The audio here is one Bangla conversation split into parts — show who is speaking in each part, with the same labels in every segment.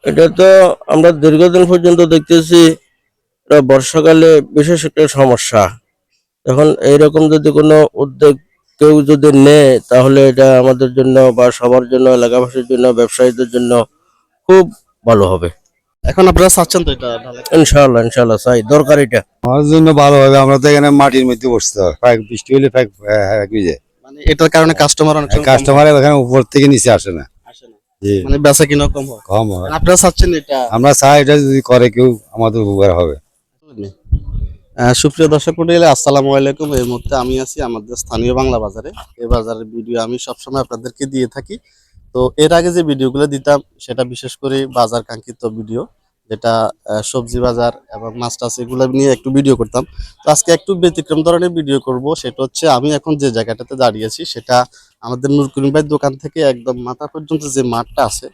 Speaker 1: এটা তো আমরা দীর্ঘদিন পর্যন্ত দেখতেছি। এটা বর্ষাকালে বিশেষ একটা সমস্যা। এখন এইরকম যদি কোনো উদ্যোগ কেউ যদি নেয় তাহলে এটা আমাদের জন্য বা সবার জন্য, এলাকাবাসীর জন্য, ব্যবসায়ীদের জন্য খুব ভালো হবে।
Speaker 2: এখন আপনারা চাচ্ছেন তো এটা ঢালাই?
Speaker 1: ইনশাআল্লাহ ইনশাআল্লাহ চাই, দরকার এটা।
Speaker 3: আমার জন্য ভালো হবে। আমরা তো এখানে মাটির মধ্যে বসতে হয়, বৃষ্টি হলে ভিজে।
Speaker 2: মানে এটার কারণে কাস্টমার অনেক সময় কম
Speaker 3: কাস্টমার এখানে উপর থেকে নিচে আসে না।
Speaker 2: আসে না।
Speaker 3: জি,
Speaker 2: মানে বেচা কিনা কম হয়।
Speaker 3: কম হয়।
Speaker 2: আপনারা চাচ্ছেন এটা?
Speaker 3: আমরা চাই এটা যদি করে কেউ আমাদের উপকার হবে।
Speaker 2: সুপ্রিয় দর্শক মণ্ডলী, আসসালামু আলাইকুম। এই মুহূর্তে আমি আছি আমাদের স্থানীয় বাংলা বাজারে। এই বাজারের ভিডিও আমি সবসময় আপনাদেরকে দিয়ে থাকি। তো এর আগে যে ভিডিওগুলো দিতাম সেটা বিশেষ করে বাজার কাঙ্ক্ষিত ভিডিও, যেটা সবজি বাজার এবং মাছ টাছ এগুলো নিয়ে একটু ভিডিও করতাম। তো আজকে একটু ব্যতিক্রম ধরনের ভিডিও করব। সেটা হচ্ছে আমি এখন যে জায়গাটাতে দাঁড়িয়ে আছি সেটা আমাদের নূর করিম ভাইয়ের দোকান থেকে একদম মাথা পর্যন্ত যে মাঠটা আছে,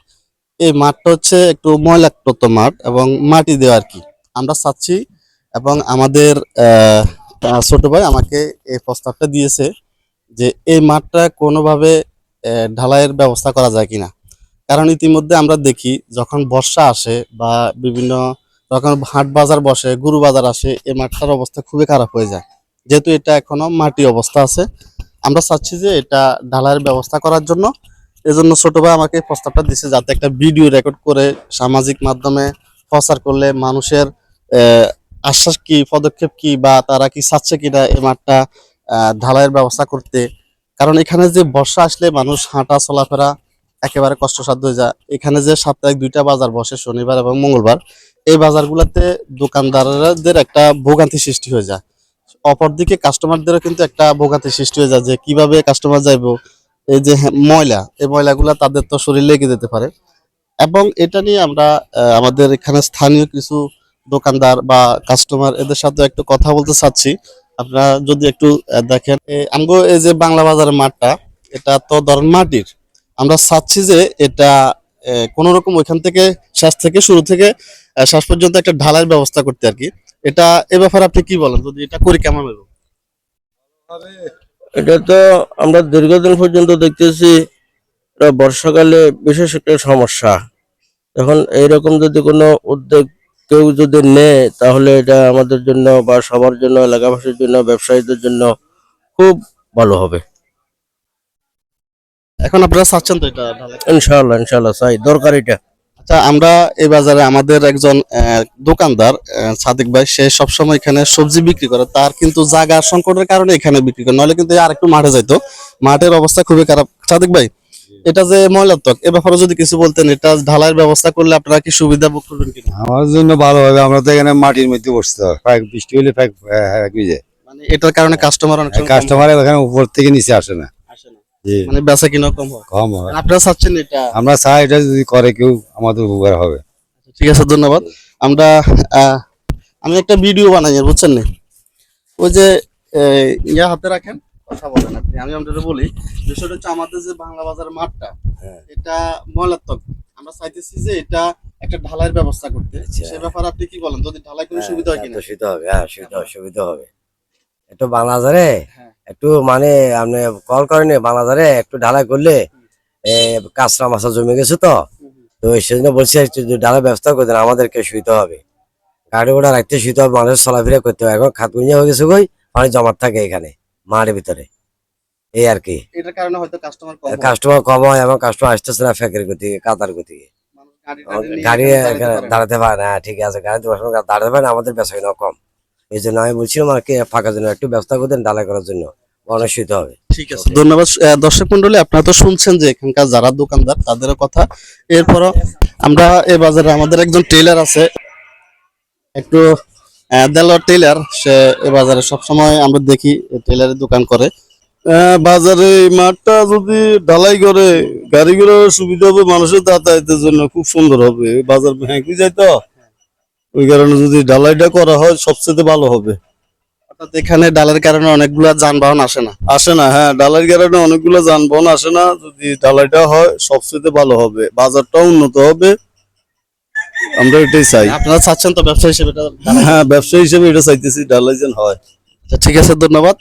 Speaker 2: এই মাঠটা হচ্ছে একটু ময়লাক্ত মাঠ এবং মাটি দেওয়া আর কি। আমরা চাচ্ছি, এবং আমাদের ছোট ভাই আমাকে এই প্রস্তাবটা দিয়েছে যে এই মাঠটা কোনোভাবে ঢালাইয়ের ব্যবস্থা করা যায় কিনা। কারণ ইতিমধ্যে আমরা দেখি যখন বর্ষা আসে বা বিভিন্ন যখন হাট বাজার বসে, গরু বাজার আসে, এই মাঠটার অবস্থা খুবই খারাপ হয়ে যায়। যেহেতু এটা এখনো মাটি অবস্থা আছে, আমরা চাচ্ছি যে এটা ঢালাইয়ের ব্যবস্থা করার জন্য। এজন্য ছোট ভাই আমাকে প্রস্তাবটা দিচ্ছে যাতে একটা ভিডিও রেকর্ড করে সামাজিক মাধ্যমে প্রচার করলে মানুষের আশ্বাস কি, পদক্ষেপ কি, বা তারা কি চাচ্ছে কিনা এই মাঠটা ঢালাইয়ের ব্যবস্থা করতে। কারণ এখানে যে বর্ষা আসলে মানুষ হাঁটা চলাফেরা একেবারে কষ্টসাধ্য হয়ে যায়। এখানে যে সাপ্তাহিক দুইটা বাজার বসে, শনিবার এবং মঙ্গলবার, এই বাজারগুলোতে দোকানদারদের একটা ভোগান্তি সৃষ্টি হয়ে যায়। অপরদিকে কাস্টমারদেরও কিন্তু একটা ভোগান্তি সৃষ্টি হয়ে যায় যে কিভাবে কাস্টমার যাইবো। এই যে ময়লা, এই ময়লাগুলা তাদের তো শরীরে লেগে যেতে পারে। এবং এটা নিয়ে আমরা আমাদের এখানে স্থানীয় কিছু দোকানদার বা কাস্টমার এদের সাথে একটু কথা বলতে চাচ্ছি। আপনারা যদি একটু দেখেন, আমগো এই যে বাংলা বাজারের মাঠটা, এটা তো ধরেন মাটির। আমরা চাচ্ছি যে এটা কোন রকম ওইখান থেকে শেষ থেকে শুরু থেকে শেষ পর্যন্ত একটা ঢালাইয়ের ব্যবস্থা করতে আর কি। এটা এ ব্যাপারে আপনি কি বলেন? যদি এটা করি কেমন হবে?
Speaker 1: এটা তো আমরা দীর্ঘদিন পর্যন্ত দেখতেছি। এটা বর্ষাকালে বিশেষ একটা সমস্যা। এখন এইরকম যদি কোনো উদ্যোগ কেউ যদি নেয় তাহলে এটা আমাদের জন্য বা সবার জন্য, এলাকাবাসীর জন্য, ব্যবসায়ীদের জন্য খুব ভালো হবে।
Speaker 2: এখন আপনারা চাচ্ছেন তো এটা ঢালাই?
Speaker 1: ইনশাআল্লাহ ইনশাআল্লাহ চাই, দরকার এটা।
Speaker 2: আচ্ছা, আমরা এই বাজারে আমাদের একজন দোকানদার সাদিক ভাই, সে সবসময় এখানে সবজি বিক্রি করে। তার কিন্তু জায়গা সংকটের কারণে এখানে বিক্রি করে, নইলে কিন্তু আর একটু মাঠে যাইতো। মাঠের অবস্থা খুবই খারাপ। সাদিক ভাই, এটা যে ময়লাত্মক, এ ব্যাপারে যদি কিছু বলতেন, এটা ঢালাইয়ের ব্যবস্থা করলে আপনারা কি সুবিধা ভোগ করবেন কিনা?
Speaker 3: আমার জন্য ভালো হবে। আমরা তো এখানে মাটির মধ্যে বসতে হয়, বৃষ্টি হলে ভিজে।
Speaker 2: মানে এটার কারণে কাস্টমার অনেক সময় কম
Speaker 3: কাস্টমার এখানে উপর থেকে নিচে আসে না।
Speaker 2: আসে না।
Speaker 3: জি,
Speaker 2: মানে বেচা কিনা কম হয়।
Speaker 3: কম হয়।
Speaker 2: আপনারা চাচ্ছেন এটা?
Speaker 3: আমরা চাই এটা যদি করে কেউ আমাদের উপকার হবে।
Speaker 2: ঠিক আছে, ধন্যবাদ। আমরা আমি একটা ভিডিও বানাই, বুঝছেন না? ওই যে ইয়া হাতে রাখেন, কথা বলেন আপনি। আমি আপনাদের বলি, বিষয়টা হচ্ছে আমাদের যে বাংলা বাজারের মাঠটা, এটা ময়লাত্মক। আমরা চাইতেছি যে এটা একটা ঢালাইয়ের ব্যবস্থা করতে। সে ব্যাপারে আপনি কি বলেন? যদি ঢালাই করে সুবিধা হয় কিনা?
Speaker 4: সুবিধা হবে, হ্যাঁ সুবিধা হবে। একটু বাংলাদেশে
Speaker 2: হ্যাঁ।
Speaker 4: একটু মানে আপনি কল করেনি, বাংলাদেশে একটু ঢালাই করলে কাঁচরা মাছা জমে গেছে তো, তো সেজন্য বলছি একটু ঢালাই ব্যবস্থা করে দেন, আমাদেরকে সুবিধা হবে। গাড়ি ঘোড়া রাখতে সুবিধা হবে, মানুষের চলাফেরা করতে হবে। এখন খাতগুঞ্জা হয়ে গেছে, কই পানি জমাট থাকে এখানে মাঠের ভিতরে, এই আর কি।
Speaker 2: এটার কারণে হয়তো কাস্টমার কম হয়।
Speaker 4: কাস্টমার কম হয় এবং কাস্টমার আসতেছে না ফ্যাকের গতিকে, কাতার গতিকে।
Speaker 2: মানুষ গাড়ি নিয়ে
Speaker 4: গাড়ি
Speaker 2: এখানে দাঁড়াতে পারে না।
Speaker 4: দাঁড়াতে পারে না, ঠিক আছে, গাড়িতে বসানো দাঁড়াতে পারে না, আমাদের বেচা কিনা কম। এই জন্য আমি বলছিলাম আর কি, ফাঁকার জন্য একটু ব্যবস্থা করে দেন ঢালাই করার জন্য, অনেক সুবিধা হবে।
Speaker 2: ঠিক আছে, ধন্যবাদ। দর্শক মন্ডলী, আপনারা তো শুনছেন যে এখানকার যারা দোকানদার তাদেরও কথা। এরপরও আমরা এই বাজারে আমাদের একজন টেইলার আছে, একটু দেলোয়ার টেইলার। সে এই বাজারে সবসময় আমরা দেখি টেইলারের দোকান করে। বাজারে এই মাঠটা যদি ঢালাই করে গাড়ি ঘোড়ার সুবিধা হবে, মানুষের যাতায়াতের জন্য খুব সুন্দর হবে। বাজার ভেঙে যায় তো, ওই কারণে যদি ঢালাইটা করা হয় সবচেয়ে ভালো হবে। অর্থাৎ এখানে ঢালাইয়ের কারণে অনেকগুলা যানবাহন আসে না। আসে না, হ্যাঁ, ঢালাইয়ের কারণে অনেকগুলো যানবাহন আসে না। যদি ঢালাইটা হয় সবচেয়ে ভালো হবে, বাজারটাও উন্নত হবে। আমরা এটাই চাই। আপনারা চাচ্ছেন তো ব্যবসা হিসেবে? হ্যাঁ, ব্যবসা হিসেবে এটা চাইতেছি, ঢালাই যেন হয়। ঠিক আছে, ধন্যবাদ।